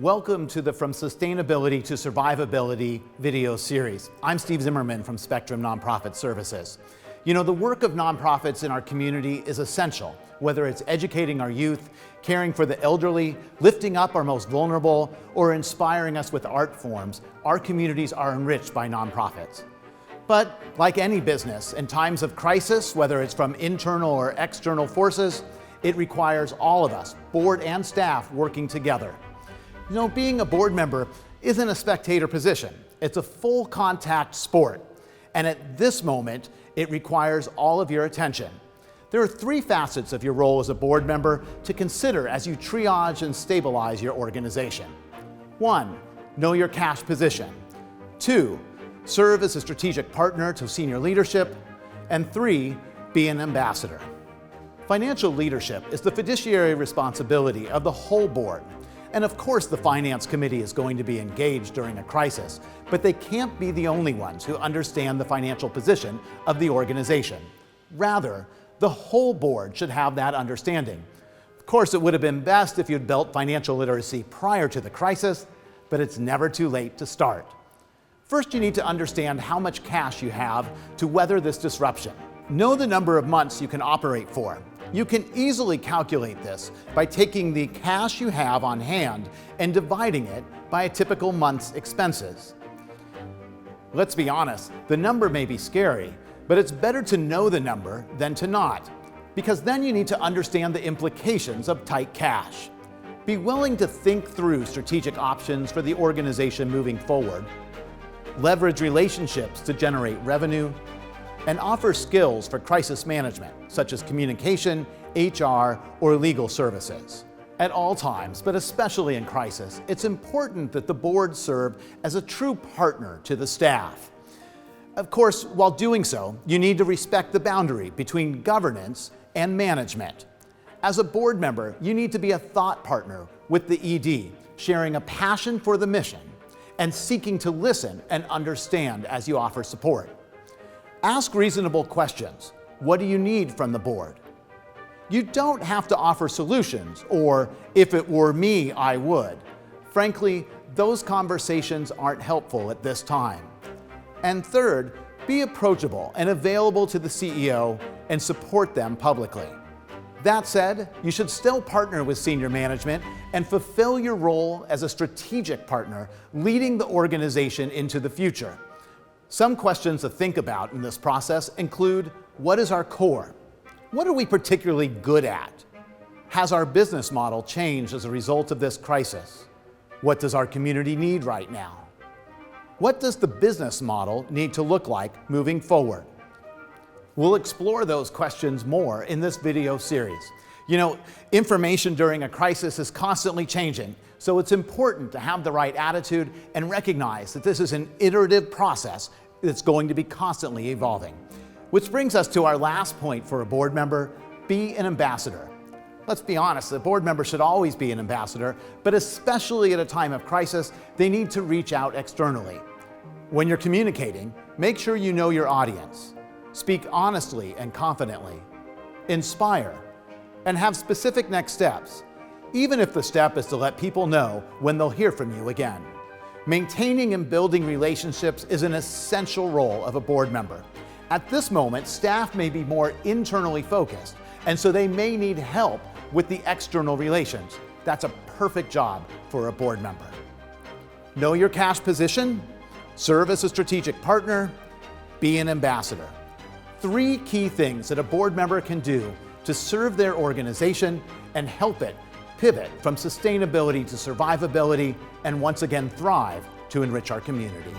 Welcome to the From Sustainability to Survivability video series. I'm Steve Zimmerman from Spectrum Nonprofit Services. You know, the work of nonprofits in our community is essential, whether it's educating our youth, caring for the elderly, lifting up our most vulnerable, or inspiring us with art forms. Our communities are enriched by nonprofits. But like any business, in times of crisis, whether it's from internal or external forces, it requires all of us, board and staff, working together. You know, being a board member isn't a spectator position. It's a full contact sport. And at this moment, it requires all of your attention. There are three facets of your role as a board member to consider as you triage and stabilize your organization. 1, know your cash position. 2, serve as a strategic partner to senior leadership. And 3, be an ambassador. Financial leadership is the fiduciary responsibility of the whole board. And of course, the Finance Committee is going to be engaged during a crisis, but they can't be the only ones who understand the financial position of the organization. Rather, the whole board should have that understanding. Of course, it would have been best if you'd built financial literacy prior to the crisis, but it's never too late to start. First, you need to understand how much cash you have to weather this disruption. Know the number of months you can operate for. You can easily calculate this by taking the cash you have on hand and dividing it by a typical month's expenses. Let's be honest, the number may be scary, but it's better to know the number than to not, because then you need to understand the implications of tight cash. Be willing to think through strategic options for the organization moving forward, leverage relationships to generate revenue, and offer skills for crisis management, such as communication, HR, or legal services. At all times, but especially in crisis, it's important that the board serve as a true partner to the staff. Of course, while doing so, you need to respect the boundary between governance and management. As a board member, you need to be a thought partner with the ED, sharing a passion for the mission and seeking to listen and understand as you offer support. Ask reasonable questions. What do you need from the board? You don't have to offer solutions or, if it were me, I would. Frankly, those conversations aren't helpful at this time. And third, be approachable and available to the CEO and support them publicly. That said, you should still partner with senior management and fulfill your role as a strategic partner, leading the organization into the future. Some questions to think about in this process include, what is our core? What are we particularly good at? Has our business model changed as a result of this crisis? What does our community need right now? What does the business model need to look like moving forward? We'll explore those questions more in this video series. You know, information during a crisis is constantly changing, so it's important to have the right attitude and recognize that this is an iterative process that's going to be constantly evolving. Which brings us to our last point for a board member: be an ambassador. Let's be honest, a board member should always be an ambassador, but especially at a time of crisis, they need to reach out externally. When you're communicating, make sure you know your audience. Speak honestly and confidently. Inspire. And have specific next steps, even if the step is to let people know when they'll hear from you again. Maintaining and building relationships is an essential role of a board member. At this moment, staff may be more internally focused, and so they may need help with the external relations. That's a perfect job for a board member. Know your cash position, serve as a strategic partner, be an ambassador. 3 key things that a board member can do to serve their organization and help it pivot from sustainability to survivability and once again thrive to enrich our community.